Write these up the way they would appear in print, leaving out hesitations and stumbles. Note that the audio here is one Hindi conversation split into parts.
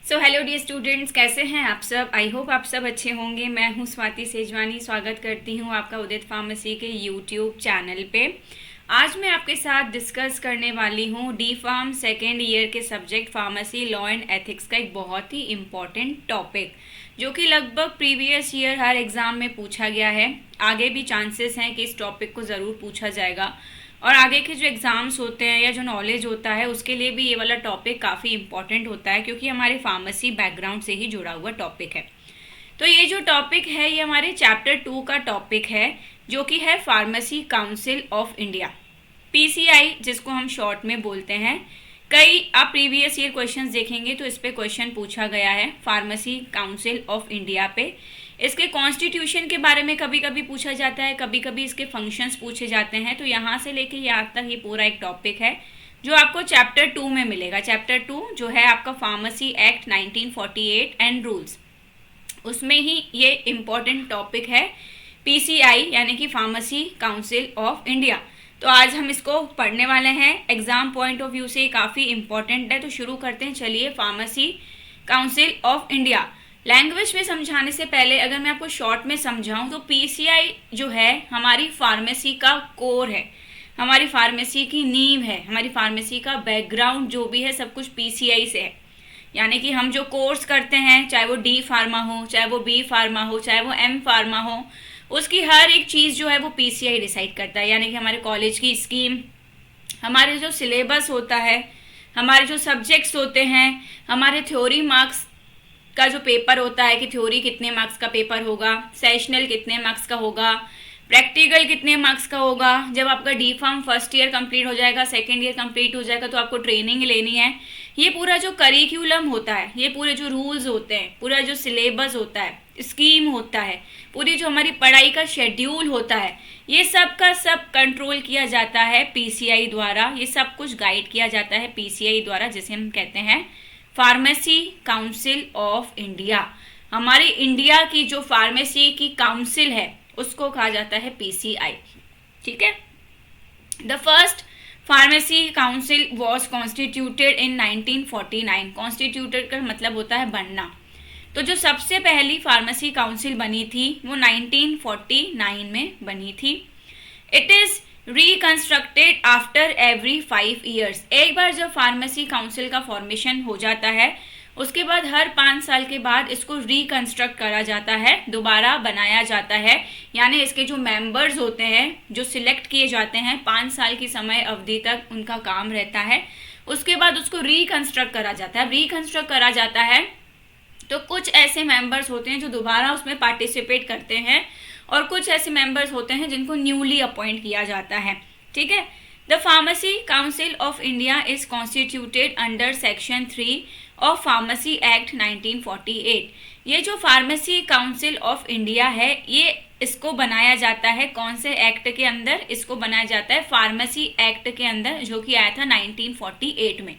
सो हेलो डियर स्टूडेंट्स, कैसे हैं आप सब। आई होप आप सब अच्छे होंगे। मैं हूं स्वाति सेजवानी, स्वागत करती हूं आपका उदित फार्मेसी के यूट्यूब चैनल पे। आज मैं आपके साथ डिस्कस करने वाली हूं डी फार्म सेकेंड ईयर के subject pharmacy law and ethics का एक बहुत ही इम्पॉर्टेंट टॉपिक, जो कि लगभग प्रीवियस ईयर हर एग्ज़ाम में पूछा गया है। आगे भी चांसेस हैं कि इस टॉपिक को ज़रूर पूछा जाएगा और आगे के जो एग्ज़ाम्स होते हैं या जो नॉलेज होता है उसके लिए भी ये वाला टॉपिक काफ़ी इम्पॉर्टेंट होता है, क्योंकि हमारे फार्मेसी बैकग्राउंड से ही जुड़ा हुआ टॉपिक है। तो ये जो टॉपिक है ये हमारे चैप्टर 2 का टॉपिक है, जो कि है pharmacy council of India, PCI, जिसको हम शॉर्ट में बोलते हैं। कई आप प्रीवियस ईयर क्वेश्चंस देखेंगे तो इस पे क्वेश्चन पूछा गया है फार्मेसी काउंसिल ऑफ इंडिया पे। इसके कॉन्स्टिट्यूशन के बारे में कभी कभी पूछा जाता है, कभी कभी इसके फंक्शंस पूछे जाते हैं। तो यहाँ से लेके यहाँ तक ये पूरा एक टॉपिक है जो आपको चैप्टर 2 में मिलेगा। चैप्टर 2 जो है आपका फार्मेसी एक्ट 1948 एंड रूल्स, उसमें ही ये इम्पॉर्टेंट टॉपिक है पीसीआई यानी कि फार्मेसी काउंसिल ऑफ इंडिया। तो आज हम इसको पढ़ने वाले हैं। एग्जाम पॉइंट ऑफ व्यू से काफ़ी इम्पॉर्टेंट है, तो शुरू करते हैं। चलिए, pharmacy council of India. Language में समझाने से पहले अगर मैं आपको शॉर्ट में समझाऊं तो पीसीआई जो है हमारी फार्मेसी का कोर है, हमारी फार्मेसी की नींव है, हमारी फार्मेसी का बैकग्राउंड जो भी है सब कुछ पीसीआई से है। यानी कि हम जो कोर्स करते हैं, चाहे वो डी फार्मा हो, चाहे वो बी फार्मा हो, चाहे वो एम फार्मा हो, उसकी हर एक चीज़ जो है वो पीसीआई डिसाइड करता है। यानी कि हमारे कॉलेज की स्कीम, हमारे जो सिलेबस होता है, हमारे जो सब्जेक्ट्स होते हैं, हमारे थ्योरी मार्क्स का जो पेपर होता है कि थ्योरी कितने मार्क्स का पेपर होगा, सेशनल कितने मार्क्स का होगा, प्रैक्टिकल कितने मार्क्स का होगा। जब आपका D pharm first year complete हो जाएगा, सेकेंड ईयर कंप्लीट हो जाएगा, तो आपको ट्रेनिंग लेनी है। ये पूरा जो करिकुलम होता है, ये पूरे जो रूल्स होते हैं, पूरा जो सिलेबस होता है, स्कीम होता है, पूरी जो हमारी पढ़ाई का शेड्यूल होता है, ये सब का सब कंट्रोल किया जाता है पीसीआई द्वारा। ये सब कुछ गाइड किया जाता है पीसीआई द्वारा, जिसे हम कहते हैं फार्मेसी काउंसिल ऑफ इंडिया। हमारी इंडिया की जो फार्मेसी की काउंसिल है उसको कहा जाता है पीसीआई। ठीक है। The first pharmacy council was constituted in 1949। Constituted का मतलब होता है बनना। तो जो सबसे पहली फार्मेसी काउंसिल बनी थी वो 1949 में बनी थी। It is reconstructed after every 5 years. एक बार जब फार्मेसी काउंसिल का फॉर्मेशन हो जाता है उसके बाद हर 5 साल के बाद इसको रिकंस्ट्रक्ट करा जाता है, दोबारा बनाया जाता है। यानी इसके जो मेंबर्स होते हैं जो सिलेक्ट किए जाते हैं 5 साल की समय अवधि तक उनका काम रहता है, उसके बाद उसको रिकंस्ट्रक्ट करा जाता है। रिकंस्ट्रक्ट करा जाता है तो कुछ ऐसे मेंबर्स होते हैं जो दोबारा उसमें पार्टिसिपेट करते हैं और कुछ ऐसे मेंबर्स होते हैं जिनको न्यूली अपॉइंट किया जाता है। ठीक है। The pharmacy council of India is constituted under section 3 of pharmacy act 1948। ये जो फार्मेसी काउंसिल ऑफ इंडिया है ये इसको बनाया जाता है कौन से एक्ट के अंदर? इसको बनाया जाता है फार्मेसी एक्ट के अंदर, जो कि आया था 1948 में।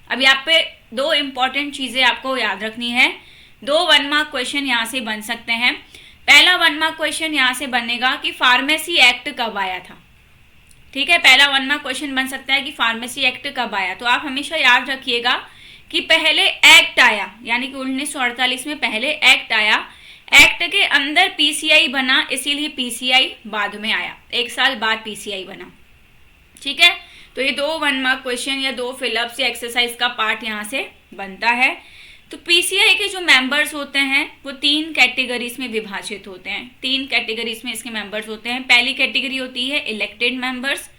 अब यहाँ पे 2 इम्पॉर्टेंट चीज़ें आपको याद रखनी है। 2 1 मार्क क्वेश्चन यहाँ से बन सकते हैं। पहला 1 मार्क क्वेश्चन यहाँ से बनेगा कि फार्मेसी एक्ट कब आया था। ठीक है, पहला 1 मार्क क्वेश्चन बन सकता है कि फार्मेसी एक्ट कब आया। तो आप हमेशा याद रखिएगा कि पहले एक्ट आया, यानी कि 1948 में पहले एक्ट आया, एक्ट के अंदर पीसीआई बना, इसीलिए पीसीआई बाद में आया, 1 साल बाद पीसीआई बना। ठीक है। तो ये 2 1 मार्क क्वेश्चन या 2 फिलअप्स या एक्सरसाइज का पार्ट यहाँ से बनता है। तो पीसीआई के जो मेंबर्स होते हैं वो 3 कैटेगरीज में विभाजित होते हैं। 3 कैटेगरीज में इसके मेंबर्स होते हैं। पहली कैटेगरी होती है इलेक्टेड मेंबर्स,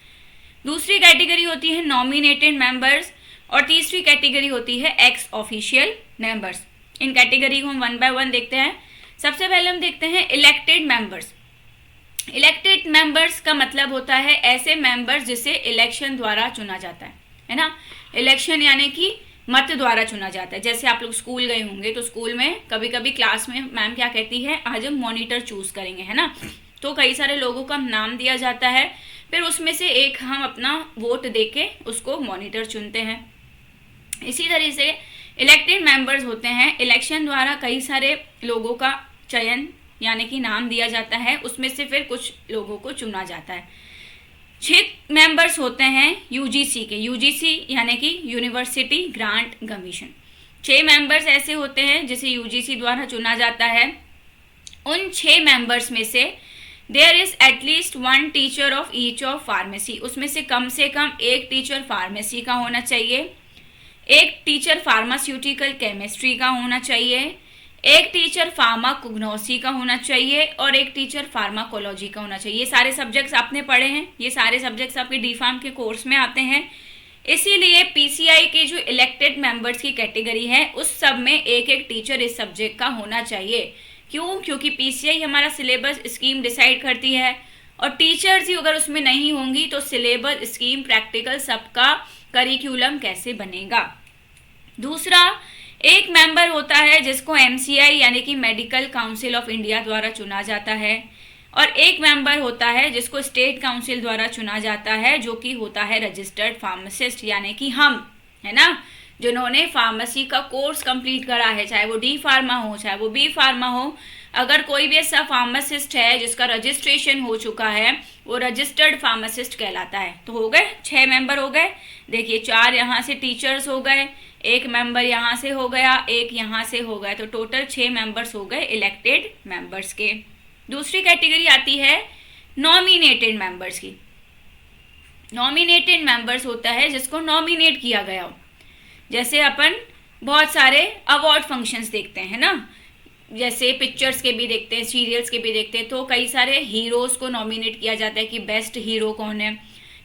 दूसरी कैटेगरी होती है नॉमिनेटेड मेंबर्स और तीसरी कैटेगरी होती है एक्स ऑफिशियल मेंबर्स। इन कैटेगरी को हम 1 बाय 1 देखते हैं। सबसे पहले हम देखते हैं इलेक्टेड मेंबर्स। इलेक्टेड मेंबर्स का मतलब होता है ऐसे मेंबर्स जिसे इलेक्शन द्वारा चुना जाता है ना। इलेक्शन यानी कि मत द्वारा चुना जाता है। जैसे आप लोग स्कूल गए होंगे तो स्कूल में कभी कभी क्लास में मैम क्या कहती है, आज हम मॉनिटर चूज करेंगे, है ना। तो कई सारे लोगों का नाम दिया जाता है, फिर उसमें से एक हम अपना वोट देके उसको मॉनिटर चुनते हैं। इसी तरह से इलेक्टेड मेंबर्स होते हैं, इलेक्शन द्वारा कई सारे लोगों का चयन यानी कि नाम दिया जाता है, उसमें से फिर कुछ लोगों को चुना जाता है। 6 मेंबर्स होते हैं यूजीसी के। यूजीसी यानी कि यूनिवर्सिटी ग्रांट कमीशन। 6 मेंबर्स ऐसे होते हैं जिसे यूजीसी द्वारा चुना जाता है। उन 6 मेंबर्स में से there is at least 1 teacher of each of pharmacy, उसमें से कम एक टीचर फार्मेसी का होना चाहिए, एक टीचर फार्मास्यूटिकल केमिस्ट्री का होना चाहिए, एक टीचर फार्माकोग्नोसी का होना चाहिए और एक टीचर फार्माकोलॉजी का होना चाहिए। ये सारे सब्जेक्ट्स आपने पढ़े हैं, ये सारे सब्जेक्ट्स आपके डी फार्म के कोर्स में आते हैं। इसीलिए पीसीआई के जो इलेक्टेड मेंबर्स की कैटेगरी है उस सब में एक एक टीचर इस सब्जेक्ट का होना चाहिए। क्यों? क्योंकि पीसीआई हमारा सिलेबस स्कीम डिसाइड करती है और टीचर्स ही अगर उसमें नहीं होंगी तो सिलेबस स्कीम प्रैक्टिकल सबका करिकुलम कैसे बनेगा। दूसरा, एक मेंबर होता है जिसको एमसीआई यानी कि मेडिकल काउंसिल ऑफ इंडिया द्वारा चुना जाता है और एक मेंबर होता है जिसको स्टेट काउंसिल द्वारा चुना जाता है, जो कि होता है रजिस्टर्ड फार्मासिस्ट यानी कि हम, है ना, जिन्होंने फार्मेसी का कोर्स कंप्लीट करा है, चाहे वो डी फार्मा हो चाहे वो बी फार्मा हो। अगर कोई भी ऐसा फार्मासिस्ट है जिसका रजिस्ट्रेशन हो चुका है वो रजिस्टर्ड फार्मासिस्ट कहलाता है। तो हो गए 6 मेंबर हो गए। देखिए 4 यहाँ से टीचर्स हो गए, एक मेंबर यहाँ से हो गया, एक यहाँ से हो गया, तो टोटल 6 मेंबर्स हो गए इलेक्टेड मेंबर्स के। दूसरी कैटेगरी आती है नॉमिनेटेड मेंबर्स की। नॉमिनेटेड मेंबर्स होता है जिसको नॉमिनेट किया गया हो। जैसे अपन बहुत सारे अवार्ड फंक्शंस देखते हैं ना, जैसे पिक्चर्स के भी देखते हैं, सीरियल्स के भी देखते हैं, तो कई सारे हीरोज़ को नॉमिनेट किया जाता है कि बेस्ट हीरो कौन है,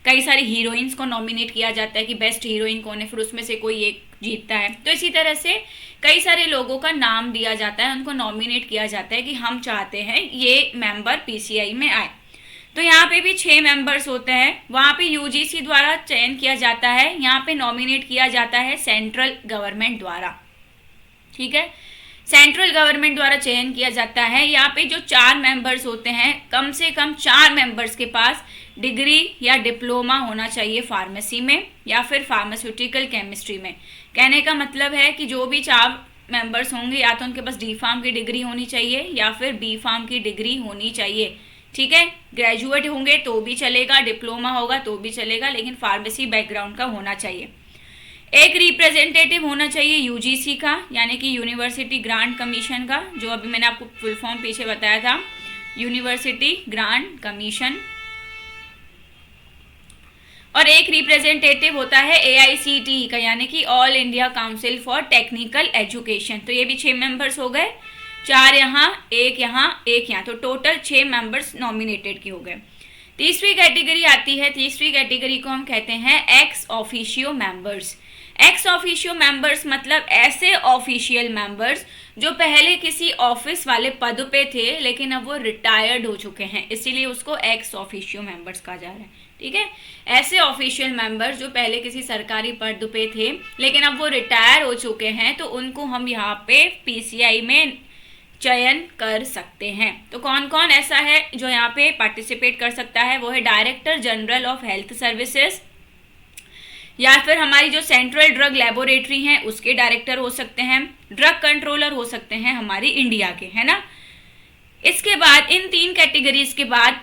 कई सारी हीरोइंस को नॉमिनेट किया जाता है कि बेस्ट हीरोइन कौन है, फिर उसमें से कोई एक जीतता है। तो इसी तरह से कई सारे लोगों का नाम दिया जाता है, उनको नॉमिनेट किया जाता है कि हम चाहते हैं ये मेंबर पीसीआई में आए। तो यहाँ पे भी 6 मेंबर्स होते हैं। वहाँ पे यूजीसी द्वारा चयन किया जाता है, यहाँ पे नॉमिनेट किया जाता है सेंट्रल गवर्नमेंट द्वारा। ठीक है, सेंट्रल गवर्नमेंट द्वारा चयन किया जाता है। यहाँ पे जो 4 मेंबर्स होते हैं, कम से कम 4 मेंबर्स के पास डिग्री या डिप्लोमा होना चाहिए फार्मेसी में या फिर फार्मास्यूटिकल केमिस्ट्री में। कहने का मतलब है कि जो भी 4 मेंबर्स होंगे या तो उनके पास डी फार्म की डिग्री होनी चाहिए या फिर बी फार्म की डिग्री होनी चाहिए। ठीक है, ग्रेजुएट होंगे तो भी चलेगा, डिप्लोमा होगा तो भी चलेगा, लेकिन फार्मेसी बैकग्राउंड का होना चाहिए। एक रिप्रेजेंटेटिव होना चाहिए यूजीसी का यानी कि यूनिवर्सिटी ग्रांट कमीशन का, जो अभी मैंने आपको फुल फॉर्म पीछे बताया था, यूनिवर्सिटी ग्रांट कमीशन। और एक रिप्रेजेंटेटिव होता है एआईसीटीई का यानी कि all India council for technical education. तो ये भी 6 मेंबर्स हो गए, 4 यहाँ, एक यहाँ, एक यहाँ, तो टोटल 6 मेंबर्स नॉमिनेटेड के हो गए। तीसरी कैटेगरी आती है, तीसरी कैटेगरी को हम कहते हैं ex officio members. Ex officio members मतलब ऐसे ऑफिशियल मेंबर्स जो पहले किसी ऑफिस वाले पद पे थे लेकिन अब वो रिटायर्ड हो चुके हैं, इसीलिए उसको एक्स ऑफिशियो मेंबर्स कहा जा रहा है। ठीक है, ऐसे ऑफिशियल मेंबर्स जो पहले किसी सरकारी पद पे थे लेकिन अब वो रिटायर हो चुके हैं, तो उनको हम यहाँ पे पीसीआई में चयन कर सकते हैं। तो कौन कौन ऐसा है जो यहाँ पे पार्टिसिपेट कर सकता है? वो है director general of health services, या फिर हमारी जो सेंट्रल ड्रग लेबोरेटरी है उसके डायरेक्टर हो सकते हैं, ड्रग कंट्रोलर हो सकते हैं हमारी इंडिया के, है ना। इसके बाद इन 3 कैटेगरीज के बाद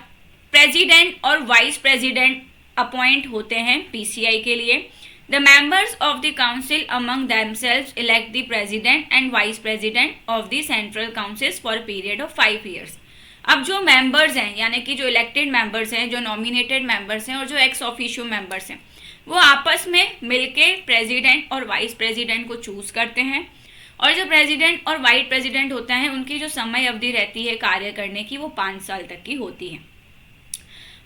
प्रेसिडेंट और वाइस प्रेसिडेंट अपॉइंट होते हैं पीसीआई के लिए। The members of the council among themselves elect the president and vice president of the central councils for a period of 5 years. अब जो मेंबर्स हैं यानी कि जो इलेक्टेड मेंबर्स हैं, जो नॉमिनेटेड मेंबर्स हैं और जो एक्स ऑफिशियो मेंबर्स हैं, वो आपस में मिलके प्रेसिडेंट और वाइस प्रेसिडेंट को चूज करते हैं। और जो प्रेसिडेंट और वाइस प्रेसिडेंट होता है उनकी जो समय अवधि रहती है कार्य करने की वो 5 साल तक की होती है।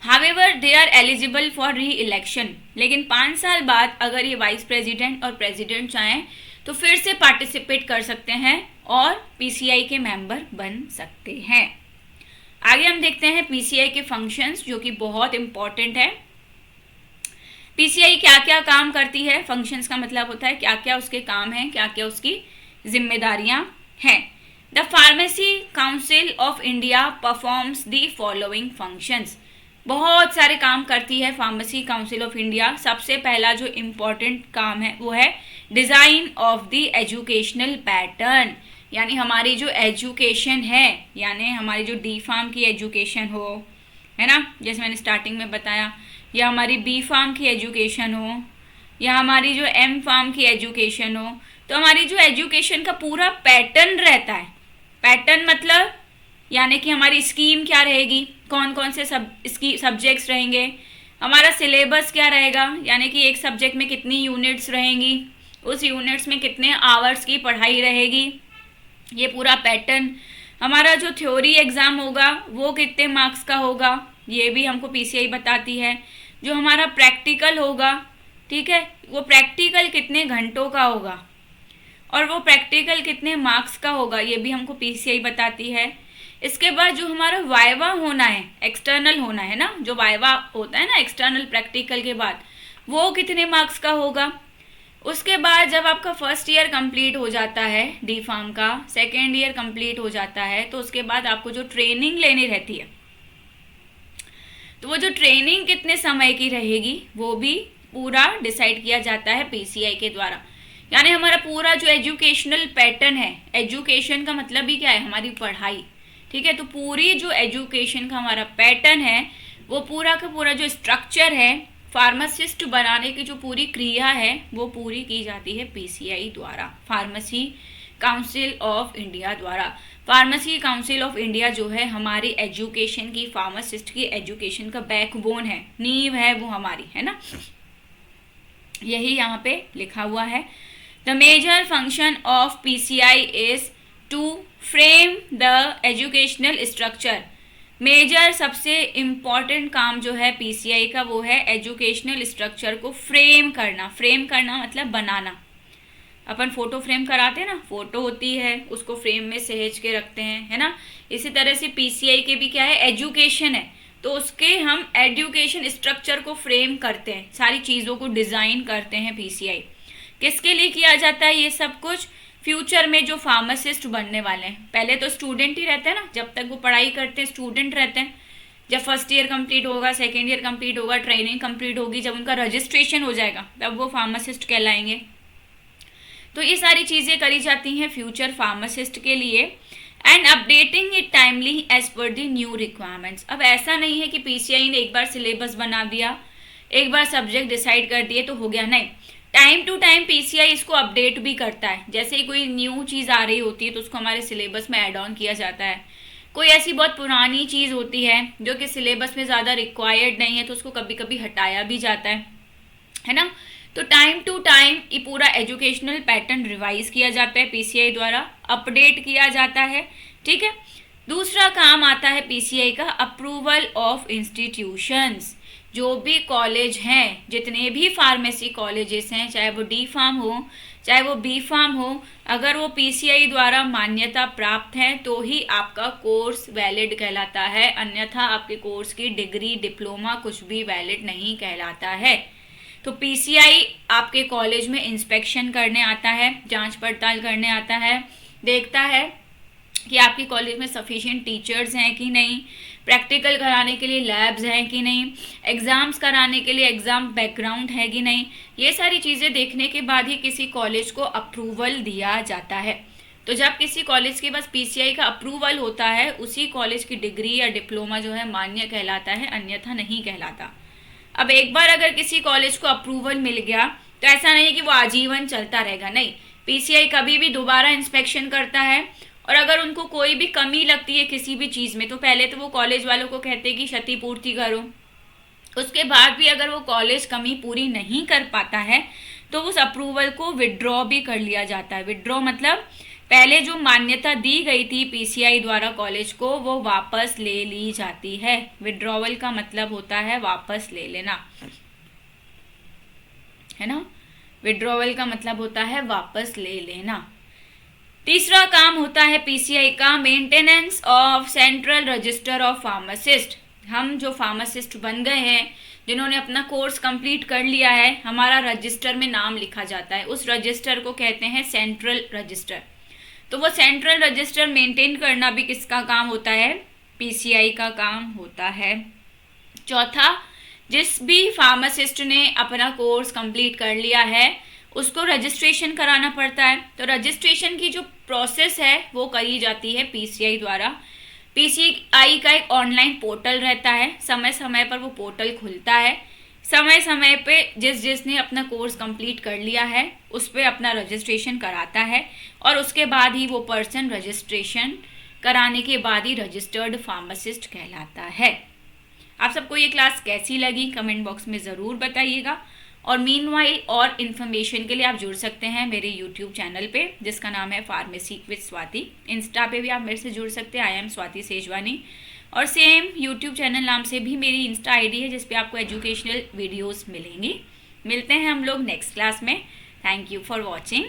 However, they are eligible for re-election. लेकिन 5 साल बाद अगर ये वाइस प्रेसिडेंट और प्रेसिडेंट चाहें तो फिर से पार्टिसिपेट कर सकते हैं और पीसीआई के मेंबर बन सकते हैं। आगे हम देखते हैं पीसीआई के फंक्शंस, जो कि बहुत इंपॉर्टेंट है। पीसीआई क्या क्या काम करती है, फंक्शंस का मतलब होता है क्या क्या उसके काम हैं, क्या क्या उसकी जिम्मेदारियां हैं। The pharmacy council of India performs the following functions. बहुत सारे काम करती है फार्मेसी काउंसिल ऑफ इंडिया। सबसे पहला जो इम्पोर्टेंट काम है वो है design of the educational pattern, यानी हमारी जो एजुकेशन है, यानी हमारी जो डी फार्म की एजुकेशन हो, है ना, जैसे मैंने स्टार्टिंग में बताया, या हमारी बी फार्म की एजुकेशन हो, या हमारी जो एम फार्म की एजुकेशन हो, तो हमारी जो एजुकेशन का पूरा पैटर्न रहता है, पैटर्न मतलब यानी कि हमारी स्कीम क्या रहेगी, कौन कौन से सब्जेक्ट्स रहेंगे, हमारा सिलेबस क्या रहेगा, यानी कि एक सब्जेक्ट में कितनी यूनिट्स रहेंगी, उस यूनिट्स में कितने आवर्स की पढ़ाई रहेगी, ये पूरा पैटर्न। हमारा जो थ्योरी एग्ज़ाम होगा वो कितने मार्क्स का होगा, ये भी हमको पीसीआई बताती है। जो हमारा प्रैक्टिकल होगा, ठीक है, वो प्रैक्टिकल कितने घंटों का होगा और वो प्रैक्टिकल कितने मार्क्स का होगा, ये भी हमको पीसीआई बताती है। इसके बाद जो हमारा वाइवा होना है, एक्सटर्नल होना है ना, जो वाइवा होता है ना एक्सटर्नल प्रैक्टिकल के बाद, वो कितने मार्क्स का होगा। उसके बाद जब आपका फर्स्ट ईयर कंप्लीट हो जाता है डी फार्म का, सेकेंड ईयर कंप्लीट हो जाता है, तो उसके बाद आपको जो ट्रेनिंग लेनी रहती है, तो वो जो ट्रेनिंग कितने समय की रहेगी वो भी पूरा डिसाइड किया जाता है पीसीआई के द्वारा। यानी हमारा पूरा जो एजुकेशनल पैटर्न है, एजुकेशन का मतलब ही क्या है, हमारी पढ़ाई, ठीक है। तो पूरी जो एजुकेशन का हमारा पैटर्न है, वो पूरा का पूरा जो स्ट्रक्चर है, फार्मासिस्ट बनाने की जो पूरी क्रिया है, वो पूरी की जाती है पीसीआई द्वारा, फार्मेसी काउंसिल ऑफ इंडिया द्वारा। फार्मेसी काउंसिल ऑफ इंडिया जो है हमारी एजुकेशन की, फार्मासिस्ट की एजुकेशन का बैकबोन है, नींव है वो हमारी, है ना, यही यहाँ पे लिखा हुआ है। The major function of PCI is to frame the educational structure. Major सबसे इम्पॉर्टेंट काम जो है पीसीआई का वो है एजुकेशनल स्ट्रक्चर को फ्रेम करना। फ्रेम करना मतलब बनाना। अपन फोटो फ्रेम कराते हैं ना, फोटो होती है उसको फ्रेम में सहेज के रखते हैं, है ना। इसी तरह से पीसीआई के भी क्या है, एजुकेशन है, तो उसके हम एजुकेशन स्ट्रक्चर को फ्रेम करते हैं, सारी चीज़ों को डिज़ाइन करते हैं पीसीआई। किसके लिए किया जाता है ये सब कुछ, फ्यूचर में जो फार्मासिस्ट बनने वाले हैं। पहले तो स्टूडेंट ही रहते हैं ना, जब तक वो पढ़ाई करते हैं स्टूडेंट रहते हैं। जब फर्स्ट ईयर कंप्लीट होगा, सेकेंड ईयर कंप्लीट होगा, ट्रेनिंग कंप्लीट होगी, जब उनका रजिस्ट्रेशन हो जाएगा तब वो फार्मासिस्ट कहलाएंगे। तो ये सारी चीज़ें करी जाती हैं फ्यूचर फार्मासिस्ट के लिए। And updating it timely as per the new requirements. अब ऐसा नहीं है कि पीसीआई ने एक बार सिलेबस बना दिया, एक बार सब्जेक्ट डिसाइड कर दिए तो हो गया, नहीं। टाइम टू टाइम पीसीआई इसको अपडेट भी करता है। जैसे ही कोई न्यू चीज़ आ रही होती है तो उसको हमारे सिलेबस में ऐड ऑन किया जाता है। कोई ऐसी बहुत पुरानी चीज़ होती है जो कि सिलेबस में ज़्यादा रिक्वायर्ड नहीं है तो उसको कभी कभी हटाया भी जाता है ना। तो टाइम टू टाइम ये पूरा एजुकेशनल पैटर्न रिवाइज किया जाता है पीसीआई द्वारा, अपडेट किया जाता है, ठीक है। दूसरा काम आता है पीसीआई का अप्रूवल ऑफ इंस्टीट्यूशंस। जो भी कॉलेज हैं, जितने भी फार्मेसी कॉलेजेस हैं, चाहे वो डी फार्म हो चाहे वो बी फार्म हो, अगर वो पीसीआई द्वारा मान्यता प्राप्त है तो ही आपका कोर्स वैलिड कहलाता है, अन्यथा आपके कोर्स की डिग्री, डिप्लोमा कुछ भी वैलिड नहीं कहलाता है। तो पीसीआई आपके कॉलेज में इंस्पेक्शन करने आता है, जांच पड़ताल करने आता है, देखता है कि आपके कॉलेज में सफिशिएंट टीचर्स हैं कि नहीं, प्रैक्टिकल कराने के लिए लैब्स हैं कि नहीं, एग्ज़ाम्स कराने के लिए एग्ज़ाम बैकग्राउंड है कि नहीं। ये सारी चीज़ें देखने के बाद ही किसी कॉलेज को अप्रूवल दिया जाता है। तो जब किसी कॉलेज के पास पीसीआई का अप्रूवल होता है, उसी कॉलेज की डिग्री या डिप्लोमा जो है मान्य कहलाता है, अन्यथा नहीं कहलाता। अब एक बार अगर किसी कॉलेज को अप्रूवल मिल गया तो ऐसा नहीं कि वो आजीवन चलता रहेगा, नहीं। पीसीआई कभी भी दोबारा इंस्पेक्शन करता है और अगर उनको कोई भी कमी लगती है किसी भी चीज़ में तो पहले तो वो कॉलेज वालों को कहते हैं कि क्षतिपूर्ति करो। उसके बाद भी अगर वो कॉलेज कमी पूरी नहीं कर पाता है तो उस अप्रूवल को विड्रॉ भी कर लिया जाता है। विड्रॉ मतलब पहले जो मान्यता दी गई थी पीसीआई द्वारा कॉलेज को, वो वापस ले ली जाती है। विड्रॉवल का मतलब होता है वापस ले लेना, है ना। विड्रॉवल का मतलब होता है वापस ले लेना। तीसरा काम होता है पीसीआई का maintenance of central register of pharmacist. हम जो फार्मासिस्ट बन गए हैं, जिन्होंने अपना कोर्स कंप्लीट कर लिया है, हमारा रजिस्टर में नाम लिखा जाता है, उस रजिस्टर को कहते हैं सेंट्रल रजिस्टर। तो वो सेंट्रल रजिस्टर मेंटेन करना भी किसका काम होता है, पीसीआई का काम होता है। चौथा, जिस भी फार्मासिस्ट ने अपना कोर्स कंप्लीट कर लिया है उसको रजिस्ट्रेशन कराना पड़ता है। तो रजिस्ट्रेशन की जो प्रोसेस है वो करी जाती है पीसीआई द्वारा। पीसीआई का एक ऑनलाइन पोर्टल रहता है, समय समय पर वो पोर्टल खुलता है। समय समय पे जिसने अपना कोर्स कंप्लीट कर लिया है उस पर अपना रजिस्ट्रेशन कराता है और उसके बाद ही वो पर्सन रजिस्ट्रेशन कराने के बाद ही रजिस्टर्ड फार्मासिस्ट कहलाता है। आप सबको ये क्लास कैसी लगी कमेंट बॉक्स में ज़रूर बताइएगा। और मीनवाइल और इन्फॉर्मेशन के लिए आप जुड़ सकते हैं मेरे यूट्यूब चैनल पे जिसका नाम है फार्मेसी विद स्वाति। इंस्टा पे भी आप मेरे से जुड़ सकते हैं, आई एम स्वाति सेजवानी। और सेम यूट्यूब चैनल नाम से भी मेरी इंस्टा आईडी है जिस पे आपको एजुकेशनल वीडियोस मिलेंगी। मिलते हैं हम लोग नेक्स्ट क्लास में। Thank you for watching.